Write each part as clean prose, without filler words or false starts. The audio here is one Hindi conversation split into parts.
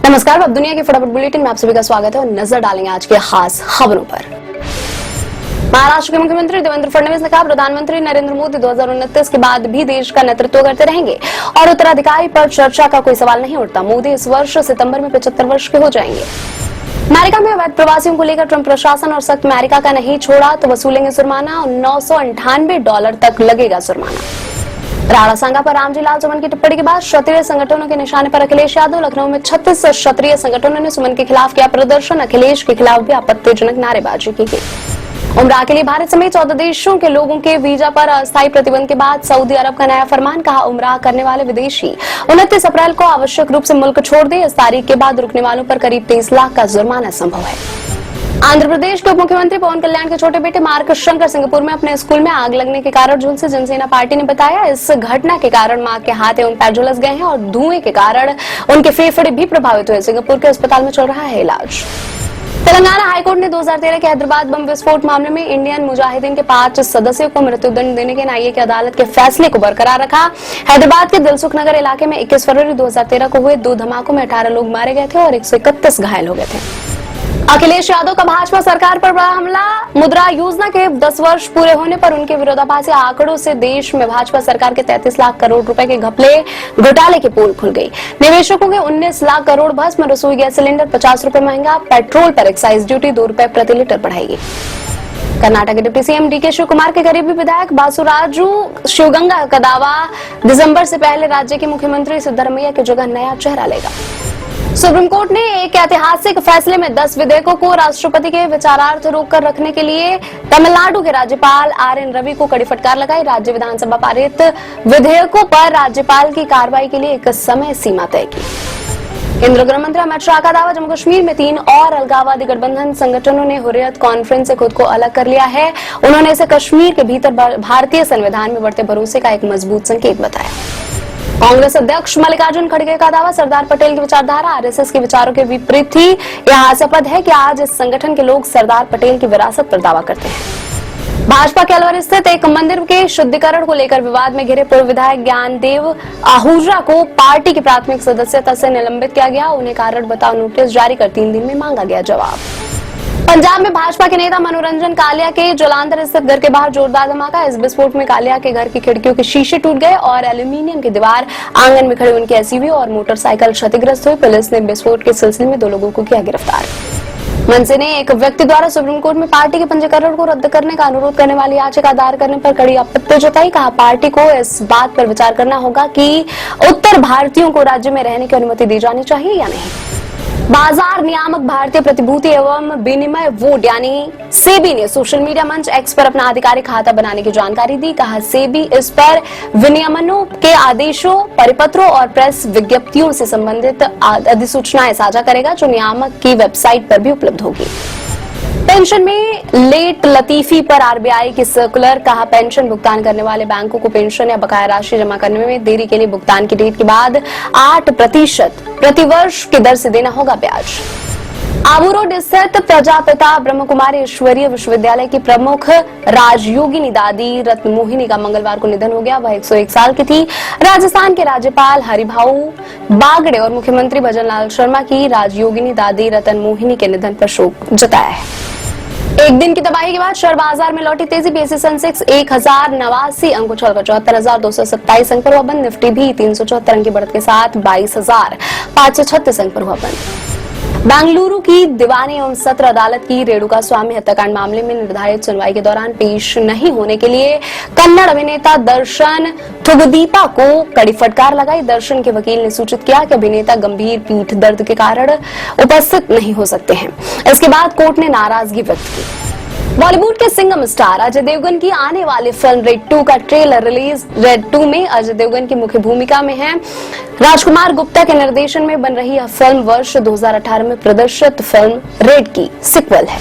नमस्कार, अब दुनिया के फटाफट बुलेटिन में आप सभी का स्वागत है और नजर डालेंगे आज के खास खबरों पर। महाराष्ट्र के मुख्यमंत्री देवेंद्र फडणवीस ने कहा, प्रधानमंत्री नरेंद्र मोदी 2029 के बाद भी देश का नेतृत्व करते रहेंगे और उत्तराधिकारी पर चर्चा का कोई सवाल नहीं उठता। मोदी इस वर्ष सितंबर में 75 वर्ष के हो जाएंगे। अमेरिका में अवैध प्रवासियों को लेकर ट्रंप प्रशासन और सख्त अमेरिका का नहीं छोड़ा तो वसूलेंगे जुर्माना और $998 तक लगेगा जुर्माना। राणा सांगा पर रामजी लाल सुमन की टिप्पणी के बाद क्षत्रिय संगठनों के निशाने पर अखिलेश यादव। लखनऊ में 36 क्षत्रिय संगठनों ने सुमन के खिलाफ किया प्रदर्शन। अखिलेश के खिलाफ भी आपत्तिजनक नारेबाजी की गई। उमराह के लिए भारत समेत 14 देशों के लोगों के वीजा पर अस्थायी प्रतिबंध के बाद सऊदी अरब का नया फरमान। कहा, उमराह करने वाले विदेशी 29 अप्रैल को आवश्यक रूप से मुल्क छोड़ दे। इस तारीख के बाद रुकने वालों पर करीब 23 लाख का जुर्माना संभव है। आंध्र प्रदेश के उप मुख्यमंत्री पवन कल्याण के छोटे बेटे मार्क शंकर सिंगापुर में अपने स्कूल में आग लगने के कारण झुलसे। जनसेना पार्टी ने बताया, इस घटना के कारण मां के हाथ एवं पैर झुलस गए हैं और धुएं के कारण उनके फेफड़े भी प्रभावित हुए। सिंगापुर के अस्पताल में चल रहा है इलाज। तेलंगाना हाईकोर्ट ने 2013 के हैदराबाद बम विस्फोट मामले में इंडियन मुजाहिदीन के 5 सदस्यों को मृत्युदंड देने के एनआईए की अदालत के फैसले को बरकरार रखा। हैदराबाद के दिलसुख नगर इलाके में 21 फरवरी 2013 को हुए 2 धमाकों में 18 लोग मारे गए थे और 131 घायल हो गए थे। अखिलेश यादव का भाजपा सरकार पर बड़ा हमला। मुद्रा योजना के 10 वर्ष पूरे होने पर उनके विरोधाभासी आंकड़ों से देश में भाजपा सरकार के 33 लाख करोड़ रुपए के घपले घोटाले की पोल खुल गई। निवेशकों के 19 लाख करोड़ भस्म। रसोई गैस सिलेंडर 50 रुपए महंगा। पेट्रोल पर एक्साइज ड्यूटी 2 रुपए प्रति लीटर बढ़ाएगी। कर्नाटक के deputy CM DK Shivakumar के करीबी विधायक बासुराजू शिवगंगा का दावा, दिसंबर से पहले राज्य के मुख्यमंत्री सिद्धरमैया की जगह नया चेहरा लेगा। सुप्रीम कोर्ट ने एक ऐतिहासिक फैसले में 10 विधेयकों को राष्ट्रपति के विचारार्थ रोककर रखने के लिए तमिलनाडु के राज्यपाल आर.एन. रवि को कड़ी फटकार लगाई। राज्य विधानसभा पारित विधेयकों पर राज्यपाल की कार्रवाई के लिए एक समय सीमा तय की। केंद्रीय गृह मंत्री अमित शाह का दावा, जम्मू कश्मीर में 3 और अलगाववादी गठबंधन संगठनों ने हुर्रियत कॉन्फ्रेंस से खुद को अलग कर लिया है। उन्होंने इसे कश्मीर के भीतर भारतीय संविधान में बढ़ते भरोसे का एक मजबूत संकेत बताया। कांग्रेस अध्यक्ष मल्लिकार्जुन खड़गे का दावा, सरदार पटेल की विचारधारा आरएसएस के विचारों के विपरीत थी। यह हास्यास्पद है कि आज इस संगठन के लोग सरदार पटेल की विरासत पर दावा करते हैं। भाजपा के अलवर स्थित एक मंदिर के शुद्धिकरण को लेकर विवाद में घिरे पूर्व विधायक ज्ञानदेव आहूजा को पार्टी की प्राथमिक सदस्यता से निलंबित किया गया। उन्हें कारण बताओ नोटिस जारी कर 3 दिन में मांगा गया जवाब। पंजाब में भाजपा के नेता मनोरंजन कालिया के जलांधर स्थित घर के बाहर जोरदार धमाका। इस विस्फोट में कालिया के घर की खिड़कियों के शीशे टूट गए और एल्यूमिनियम की दीवार, आंगन में खड़े उनकी एसयूवी और मोटरसाइकिल क्षतिग्रस्त हुई। पुलिस ने विस्फोट के सिलसिले में 2 लोगों को किया गिरफ्तार। मनसे ने एक व्यक्ति द्वारा सुप्रीम कोर्ट में पार्टी के पंजीकरण को रद्द करने का अनुरोध करने वाली याचिका दायर करने पर कड़ी आपत्ति जताई। कहा, पार्टी को इस बात पर विचार करना होगा कि उत्तर भारतीयों को राज्य में रहने की अनुमति दी जानी चाहिए या नहीं। बाजार नियामक भारतीय प्रतिभूति एवं विनिमय बोर्ड यानी सेबी ने सोशल मीडिया मंच एक्स पर अपना आधिकारिक खाता बनाने की जानकारी दी। कहा, सेबी इस पर विनियमनों के आदेशों, परिपत्रों और प्रेस विज्ञप्तियों से संबंधित अधिसूचनाएं साझा करेगा, जो नियामक की वेबसाइट पर भी उपलब्ध होगी। पेंशन में लेट लतीफी पर आरबीआई की सर्कुलर। कहा, पेंशन भुगतान करने वाले बैंकों को पेंशन या बकाया राशि जमा करने में देरी के लिए भुगतान की डेट के बाद 8% प्रतिवर्ष की दर से देना होगा ब्याज। आबू रोड स्थित प्रजापिता ब्रह्म कुमारी ईश्वरीय विश्वविद्यालय की प्रमुख राजयोगिनी दादी रत्न मोहिनी का मंगलवार को निधन हो गया। वह 101 साल की थी। राजस्थान के राज्यपाल हरिभाऊ बागड़े और मुख्यमंत्री भजन लाल शर्मा की राजयोगिनी दादी रत्न मोहिनी के निधन पर शोक जताया है। एक दिन की तबाही के बाद शेयर बाजार में लौटी तेजी। बीएसई सेंसेक्स 1089 अंक उछलकर 74,227 अंक पर हुआ बंद। निफ्टी भी 374 अंक की बढ़त के साथ 22,536 अंक पर हुआ बंद। बेंगलुरु की दीवानी एवं सत्र अदालत की रेणुका स्वामी हत्याकांड मामले में निर्धारित सुनवाई के दौरान पेश नहीं होने के लिए कन्नड़ अभिनेता दर्शन थुगदीपा को कड़ी फटकार लगाई। दर्शन के वकील ने सूचित किया कि अभिनेता गंभीर पीठ दर्द के कारण उपस्थित नहीं हो सकते हैं। इसके बाद कोर्ट ने नाराजगी व्यक्त की। बॉलीवुड के सिंघम स्टार अजय देवगन की आने वाली फिल्म रेड 2 का ट्रेलर रिलीज। रेड 2 में अजय देवगन की मुख्य भूमिका में है। राजकुमार गुप्ता के निर्देशन में बन रही यह फिल्म वर्ष 2018 में प्रदर्शित फिल्म रेड की सिक्वल है।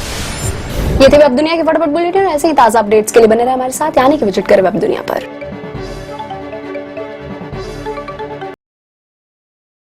ये थे वेब दुनिया के फटाफट बुलेटिन। ऐसे ही ताजा अपडेट्स के लिए बने रहे हमारे साथ, यानी कि विजिट करें वेब दुनिया पर।